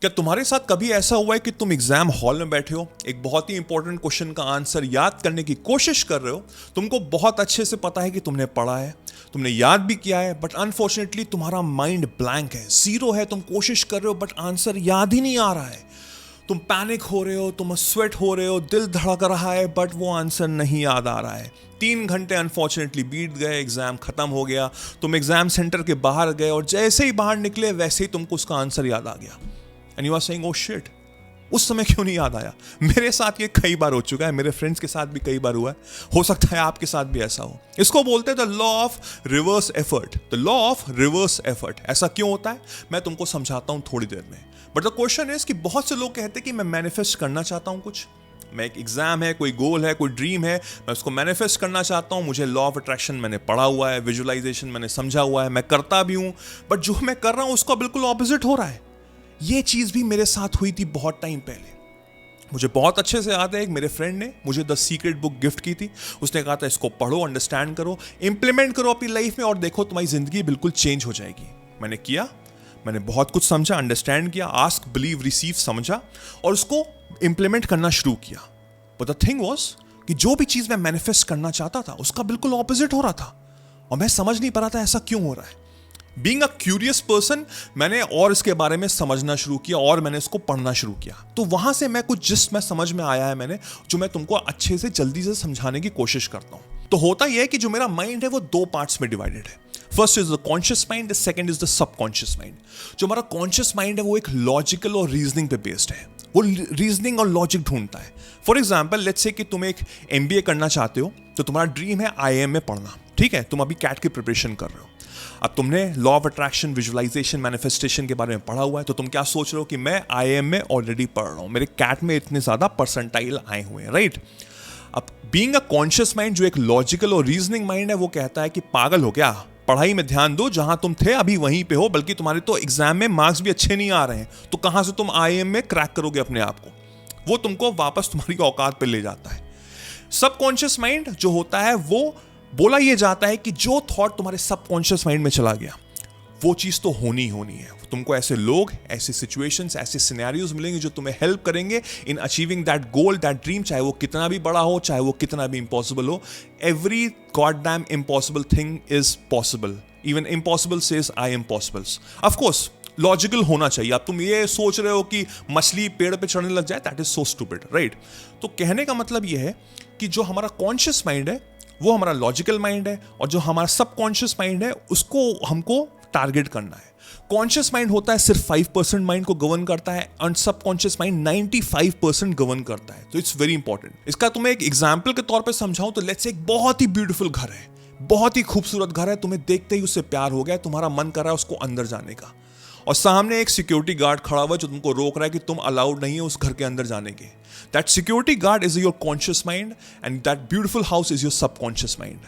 क्या तुम्हारे साथ कभी ऐसा हुआ है कि तुम एग्जाम हॉल में बैठे हो, एक बहुत ही इंपॉर्टेंट क्वेश्चन का आंसर याद करने की कोशिश कर रहे हो, तुमको बहुत अच्छे से पता है कि तुमने पढ़ा है, तुमने याद भी किया है, बट अनफॉर्चुनेटली तुम्हारा माइंड ब्लैंक है, जीरो है, तुम कोशिश कर रहे हो बट आंसर याद ही नहीं आ रहा है। तुम पैनिक हो रहे हो, तुम स्वेट हो रहे हो, दिल धड़क रहा है, बट वो आंसर नहीं याद आ रहा है। 3 घंटे अनफॉर्चुनेटली बीत गए, एग्जाम खत्म हो गया, तुम एग्जाम सेंटर के बाहर गए और जैसे ही बाहर निकले वैसे ही तुमको उसका आंसर याद आ गया। And you are saying oh shit, उस समय क्यों नहीं याद आया। मेरे साथ ये कई बार हो चुका है, मेरे फ्रेंड्स के साथ भी कई बार हुआ है, हो सकता है आपके साथ भी ऐसा हो। इसको बोलते हैं the law of reverse effort. The law of reverse effort ऐसा क्यों होता है मैं तुमको समझाता हूं थोड़ी देर में। बट द क्वेश्चन इज कि बहुत से लोग कहते हैं कि मैं मैनिफेस्ट करना चाहता हूं कुछ, मैं एक एग्जाम है, कोई गोल है, कोई ड्रीम है, मैं उसको मैनिफेस्ट करना चाहता हूं, मुझे लॉ ऑफ अट्रैक्शन मैंने पढ़ा हुआ है, विजुअलाइजेशन मैंने समझा हुआ है, मैं करता भी हूं, बट जो मैं कर रहा हूं उसका बिल्कुल ऑपोजिट हो रहा है। ये चीज भी मेरे साथ हुई थी बहुत टाइम पहले। मुझे बहुत अच्छे से याद है, एक मेरे फ्रेंड ने मुझे द सीक्रेट बुक गिफ्ट की थी। उसने कहा था इसको पढ़ो, अंडरस्टैंड करो, इंप्लीमेंट करो अपनी लाइफ में और देखो तुम्हारी जिंदगी बिल्कुल चेंज हो जाएगी। मैंने किया, मैंने बहुत कुछ समझा, अंडरस्टैंड किया, आस्क बिलीव रिसीव समझा और उसको इंप्लीमेंट करना शुरू किया। बट द थिंग वाज कि जो भी चीज मैं मैनिफेस्ट करना चाहता था उसका बिल्कुल ऑपोजिट हो रहा था और मैं समझ नहीं पा रहा था ऐसा क्यों हो रहा है। बीइंग अ क्यूरियस पर्सन, मैंने और इसके बारे में समझना शुरू किया और मैंने इसको पढ़ना शुरू किया। तो वहां से मैं कुछ जिस मैं समझ में आया है मैंने, जो मैं तुमको अच्छे से जल्दी से समझाने की कोशिश करता हूं। तो होता यह है कि जो मेरा माइंड है वो 2 पार्ट्स में डिवाइडेड है। First is the conscious mind, the second is the subconscious mind. जो हमारा कॉन्शियस माइंड है वो एक लॉजिकल और रीजनिंग पे बेस्ड है, वो रीजनिंग और लॉजिक ढूंढता है। फॉर एग्जाम्पल लेट्स से कि तुम एक MBA करना चाहते हो, तो तुम्हारा ड्रीम है IIM में पढ़ना, ठीक है, तुम अभी कैट की प्रिपरेशन कर रहे हो। अब तुमने law of attraction, visualization, manifestation के बारे में पढ़ा हुआ है, तो तुम क्या सोच रहे हो कि मैं IIM में ऑलरेडी पढ़ रहा हूं, मेरे कैट में इतने ज्यादा परसेंटाइल आए हुए हैं, राइट। अब बीइंग अ कॉन्शियस माइंड, जो एक लॉजिकल और रीजनिंग माइंड है, वो कहता है कि पागल हो क्या, पढ़ाई में ध्यान दो, जहां तुम थे अभी वहीं पे हो, बल्कि तुम्हारे तो एग्जाम में मार्क्स भी अच्छे नहीं आ रहे हैं, तो कहां से तुम IIM में क्रैक करोगे अपने आप को। वो तुमको वापस तुम्हारी औकात पे ले जाता है। सबकॉन्शियस माइंड जो होता है, वो बोला यह जाता है कि जो थॉट तुम्हारे सबकॉन्शियस माइंड में चला गया वो चीज तो होनी होनी है। तुमको ऐसे लोग, ऐसे सिचुएशंस, ऐसे सिनेरियोज मिलेंगे जो तुम्हें हेल्प करेंगे in achieving that goal, that dream, चाहे वो कितना भी बड़ा हो, चाहे वो कितना भी इम्पॉसिबल हो। Every god damn impossible thing is possible, even impossible says I am possible. Of course logical होना चाहिए। अब तुम ये सोच रहे हो कि मछली पेड़ पे चढ़ने लग जाए, that is so stupid, right. तो कहने का मतलब यह है कि जो हमारा कॉन्शियस माइंड है वो हमारा लॉजिकल माइंड है, और जो हमारा सबकॉन्शियस माइंड है उसको हमको टारगेट करना है। कॉन्शियस माइंड होता है सिर्फ 5% माइंड को गवर्न करता है, और सबकॉन्शियस माइंड 95% गवर्न करता है। तो इट्स वेरी इंपॉर्टेंट। इसका तुम्हें एक एग्जाम्पल के तौर पर समझाऊं तो लेट्स से एक बहुत ही ब्यूटीफुल घर है, बहुत ही खूबसूरत घर है, तुम्हें देखते ही उससे प्यार हो गया, तुम्हारा मन कर रहा है उसको अंदर जाने का, और सामने एक सिक्योरिटी गार्ड खड़ा हुआ है जो तुमको रोक रहा है कि तुम अलाउड नहीं है उस घर के अंदर जाने के। That security guard is your conscious mind and that beautiful house is your subconscious mind.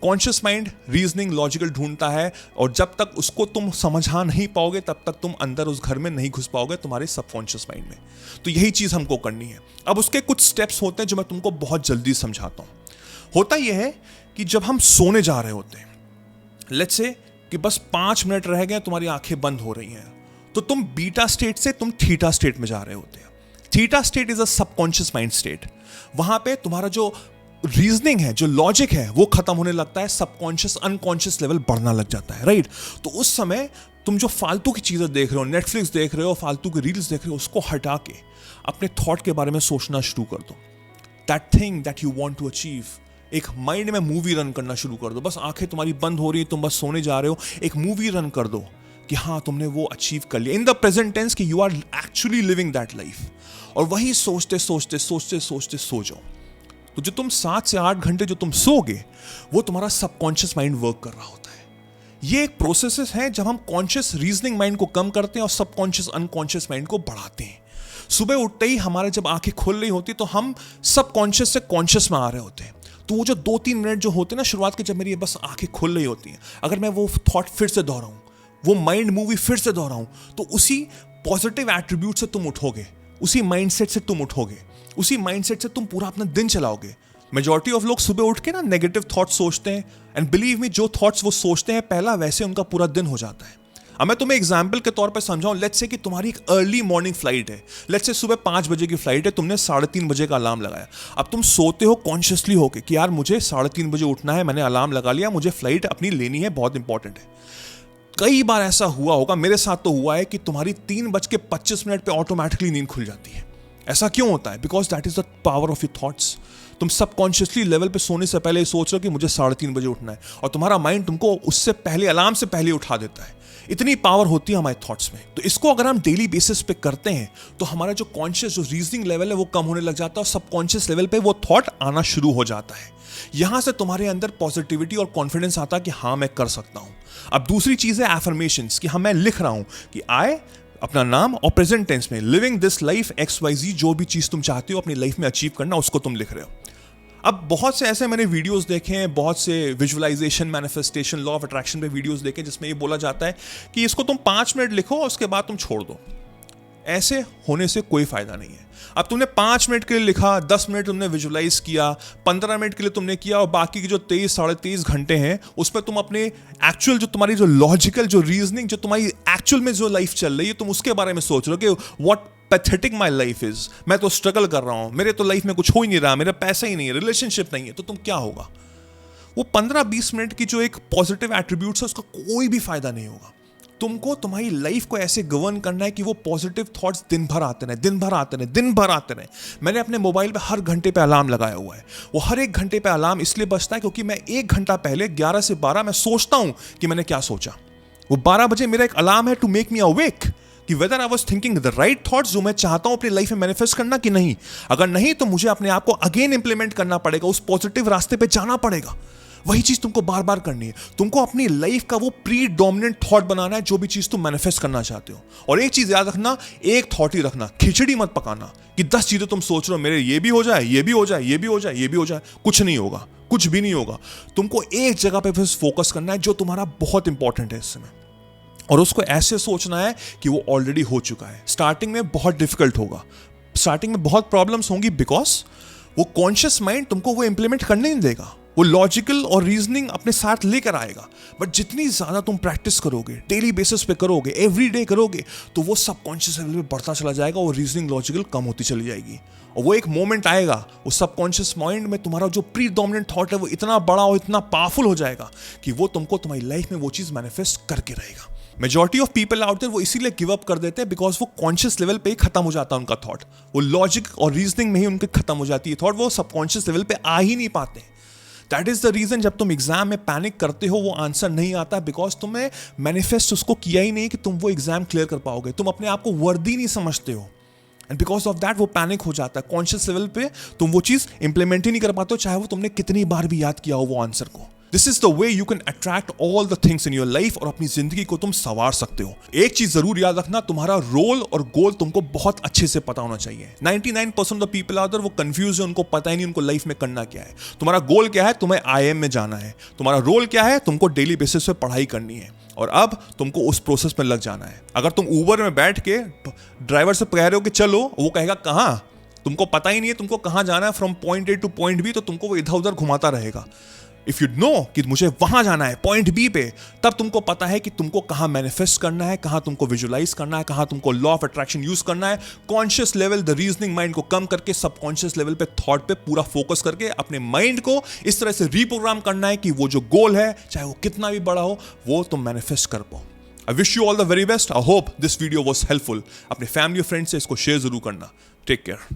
Conscious mind reasoning, logical ढूंढता है, और जब तक उसको तुम समझा नहीं पाओगे तब तक तुम अंदर उस घर में नहीं घुस पाओगे तुम्हारे सबकॉन्शियस माइंड में। तो यही चीज हमको करनी है। अब उसके कुछ स्टेप्स होते हैं जो मैं तुमको बहुत जल्दी समझाता हूं। होता यह है कि जब हम सोने जा रहे होते हैं, लेट्स से कि बस 5 मिनट रह गए, तुम्हारी आंखें बंद हो रही हैं, तो तुम बीटा स्टेट से तुम थीटा स्टेट में जा रहे होते हैं। Theta state is a subconscious mind state. वहां पे तुम्हारा जो रीजनिंग है, जो लॉजिक है, वो खत्म होने लगता है, सबकॉन्शियस अनकॉन्शियस लेवल बढ़ना लग जाता है, राइट। तो उस समय तुम जो फालतू की चीजें देख रहे हो, नेटफ्लिक्स देख रहे हो, फालतू की रील्स देख रहे हो, उसको हटा के अपने थॉट के बारे में सोचना शुरू कर दो। That thing that you want to achieve, एक माइंड में मूवी रन करना शुरू कर दो। बस आंखें तुम्हारी बंद हो रही है, तुम बस सोने जा रहे हो, एक मूवी रन कर दो कि हाँ तुमने वो अचीव कर लिया, इन द प्रेजेंट टेंस, कि you are actually living that life, और वही सोचते सोचते सोचते सोचते सो जाओ। तो जो तुम 7 से 8 घंटे जो तुम सोगे वो तुम्हारा सबकॉन्शियस माइंड वर्क कर रहा होता है। ये एक प्रोसेस है जब हम कॉन्शियस रीजनिंग माइंड को कम करते हैं और सबकॉन्शियस अनकॉन्शियस माइंड को बढ़ाते हैं। सुबह उठते ही हमारे जब आंखें खुल रही होती तो हम सबकॉन्शियस से कॉन्शियस में आ रहे होते हैं। तो वो जो 2-3 मिनट जो होते हैं ना शुरुआत के, जब मेरी बस आंखें खुल रही होती हैं, अगर मैं वो थॉट फिर से दोहराऊं, वो माइंड मूवी फिर से दोहराऊं, तो उसी पॉजिटिव एट्रीब्यूट से तुम उठोगे, उसी माइंडसेट से तुम उठोगे, उसी माइंडसेट से तुम पूरा अपना दिन चलाओगे। मेजॉरिटी ऑफ लोग सुबह उठ के ना नेगेटिव थॉट्स सोचते हैं, एंड बिलीव मी, जो थॉट्स वो सोचते हैं पहला, वैसे उनका पूरा दिन हो जाता है। अब मैं तुम्हें एग्जाम्पल के तौर पर समझाऊं, लेट्स से कि तुम्हारी एक अर्ली मॉर्निंग फ्लाइट है, लेट्स से सुबह 5 बजे की फ्लाइट है, तुमने 3:30 बजे का अलार्म लगाया। अब तुम सोते हो कॉन्शियसली होके कि यार मुझे 3:30 बजे उठना है, मैंने अलार्म लगा लिया, मुझे फ्लाइट अपनी लेनी है, बहुत इंपॉर्टेंट है। कई बार ऐसा हुआ होगा, मेरे साथ तो हुआ है कि तुम्हारी 3:25 पे ऑटोमेटिकली नींद खुल जाती है। ऐसा क्यों होता है? Because that is the power of your thoughts. तुम सबकॉन्शियसली लेवल पे सोने से पहले सोच रहे हो कि मुझे 3:30 बजे उठना है, और तुम्हारा माइंड तुमको उससे पहले, अलार्म से पहले उठा देता है। इतनी पावर होती है हमारे थॉट्स में। तो इसको अगर हम डेली बेसिस पे करते हैं तो हमारा जो कॉन्शियस, जो रीजनिंग लेवल है वो कम होने लग जाता है, और सबकॉन्शियस लेवल पे वो थॉट आना शुरू हो जाता है। यहां से तुम्हारे अंदर पॉजिटिविटी और कॉन्फिडेंस आता है कि हाँ मैं कर सकता हूं। अब दूसरी चीज है एफर्मेशंस, कि हाँ मैं लिख रहा हूं कि आई, अपना नाम, और प्रेजेंट टेंस में लिविंग दिस लाइफ XYZ, जो भी चीज तुम चाहते हो अपनी लाइफ में अचीव करना, उसको तुम लिख रहे हो। अब बहुत से ऐसे मैंने वीडियोस देखे हैं, बहुत से visualization, manifestation, law of attraction पे वीडियोस देखे जिसमें ये बोला जाता है कि इसको तुम 5 मिनट लिखो और उसके बाद तुम छोड़ दो। ऐसे होने से कोई फायदा नहीं है। अब तुमने 5 मिनट के लिए लिखा, 10 मिनट तुमने विजुअलाइज किया, 15 मिनट के लिए तुमने किया, और बाकी के जो 23 साढ़े 23 घंटे हैं उसमें तुम अपने एक्चुअल, जो तुम्हारी जो लॉजिकल, जो रीजनिंग, जो तुम्हारी एक्चुअल में जो लाइफ चल रही है, तुम उसके बारे में सोच रहे हो कि what pathetic my life is, मैं तो स्ट्रगल कर रहा हूं, मेरे तो लाइफ में कुछ हो ही नहीं रहा, मेरा पैसा ही नहीं है, रिलेशनशिप नहीं है। तो तुम क्या होगा? वो 15-20 मिनट की जो एक पॉजिटिव एट्रीब्यूट्स है उसका कोई भी फायदा नहीं होगा। तुमको तुम्हारी लाइफ को ऐसे गवर्न करना है कि वो पॉजिटिव थॉट्स दिन भर आते रहे, दिन भर आते रहे, दिन भर आते रहे। मैंने अपने मोबाइल पे हर घंटे पे अलार्म लगाया हुआ है। वो हर एक घंटे पे अलार्म इसलिए बजता है क्योंकि मैं 1 घंटा पहले 11 से 12 मैं सोचता हूं कि मैंने क्या सोचा। वो 12 बजे मेरा एक अलार्म है टू मेक मी अवेक, कि whether I was thinking the right thoughts, जो मैं चाहता हूं अपनी लाइफ में मैनिफेस्ट करना कि नहीं। अगर नहीं तो मुझे अपने आप को अगेन इंप्लीमेंट करना पड़ेगा, उस पॉजिटिव रास्ते पे जाना पड़ेगा। वही चीज तुमको बार बार करनी है। तुमको अपनी लाइफ का वो प्री डोमिनेंट थॉट बनाना है जो भी चीज तुम मैनिफेस्ट करना चाहते हो। और एक चीज याद रखना, एक थॉट ही रखना, खिचड़ी मत पकाना कि 10 चीजें तुम सोच रहे हो, मेरे ये भी हो जाए, ये भी हो जाए, ये भी हो जाए, ये भी हो जाए। कुछ नहीं होगा, कुछ भी नहीं होगा। तुमको एक जगह पे फोकस करना है जो तुम्हारा बहुत इंपॉर्टेंट है इस समय, और उसको ऐसे सोचना है कि वो ऑलरेडी हो चुका है। स्टार्टिंग में बहुत डिफिकल्ट होगा, स्टार्टिंग में बहुत प्रॉब्लम्स होंगी, बिकॉज वो कॉन्शियस माइंड तुमको वो इंप्लीमेंट करने नहीं देगा। वो लॉजिकल और रीजनिंग अपने साथ लेकर आएगा, बट जितनी ज्यादा तुम प्रैक्टिस करोगे, डेली बेसिस पे करोगे, एवरी डे करोगे, तो वो सबकॉन्शियस लेवल पे बढ़ता चला जाएगा, और रीजनिंग लॉजिकल कम होती चली जाएगी। और वो एक मोमेंट आएगा, वो सबकॉन्शियस माइंड में तुम्हारा जो प्री डोमिनेंट थॉट है वो इतना बड़ा और इतना पावरफुल हो जाएगा कि वो तुमको तुम्हारी लाइफ में वो चीज मैनिफेस्ट करके रहेगा। Majority of people out there वो इसीलिए गिव अप कर देते हैं बिकॉज वो कॉन्शियस लेवल पे ही खत्म हो जाता है उनका थॉट। वो लॉजिक और रीजनिंग में ही उनके खत्म हो जाती है थॉट, वो सबकॉन्शियस लेवल पे आ ही नहीं पाते। दैट इज द रीजन जब तुम एग्जाम में पैनिक करते हो, वो आंसर नहीं आता, बिकॉज तुमने मैनिफेस्ट उसको किया ही नहीं कि तुम वो एग्जाम क्लियर कर पाओगे। तुम अपने आप को वर्दी नहीं समझते हो, एंड बिकॉज ऑफ दैट वो पैनिक हो जाता है। कॉन्शियस लेवल पे तुम वो चीज इंप्लीमेंट ही नहीं कर पाते हो, चाहे वो तुमने कितनी बार भी याद किया हो वो आंसर को। This is the way you can attract all the things in your life, और अपनी जिंदगी को तुम संवार सकते हो। एक चीज जरूर याद रखना, तुम्हारा रोल और गोल तुमको बहुत अच्छे से पता होना चाहिए। 99% of the people out there वो कंफ्यूज है, उनको पता ही नहीं उनको लाइफ में करना क्या है। तुम्हारा गोल क्या है? तुम्हें IIM में जाना है। तुम्हारा रोल क्या है? तुमको डेली बेसिस पे पढ़ाई करनी है, और अब तुमको उस प्रोसेस में लग जाना है। अगर तुम ऊबर में बैठ के ड्राइवर से कह रहे हो कि चलो, वो कहेगा कहाँ, तुमको पता ही नहीं है तुमको कहाँ जाना है, from point A two point B, तो तुमको वो इधर उधर घुमाता रहेगा। इफ यू नो कि मुझे वहां जाना है पॉइंट B पे, तब तुमको पता है कि तुमको कहां मैनिफेस्ट करना है, कहां तुमको विजुअलाइज करना है, कहां तुमको लॉ ऑफ अट्रैक्शन यूज करना है। Conscious level, the reasoning mind को कम करके सबकॉन्शियस लेवल पे थॉट पे पूरा फोकस करके अपने माइंड को इस तरह से रीप्रोग्राम करना है कि वो जो गोल है, चाहे वो कितना भी बड़ा हो, वो तुम मैनिफेस्ट कर पाओ। I wish you all the very best. I hope this video was helpful. अपने फैमिली और फ्रेंड्स से इसको शेयर जरूर करना। Take care.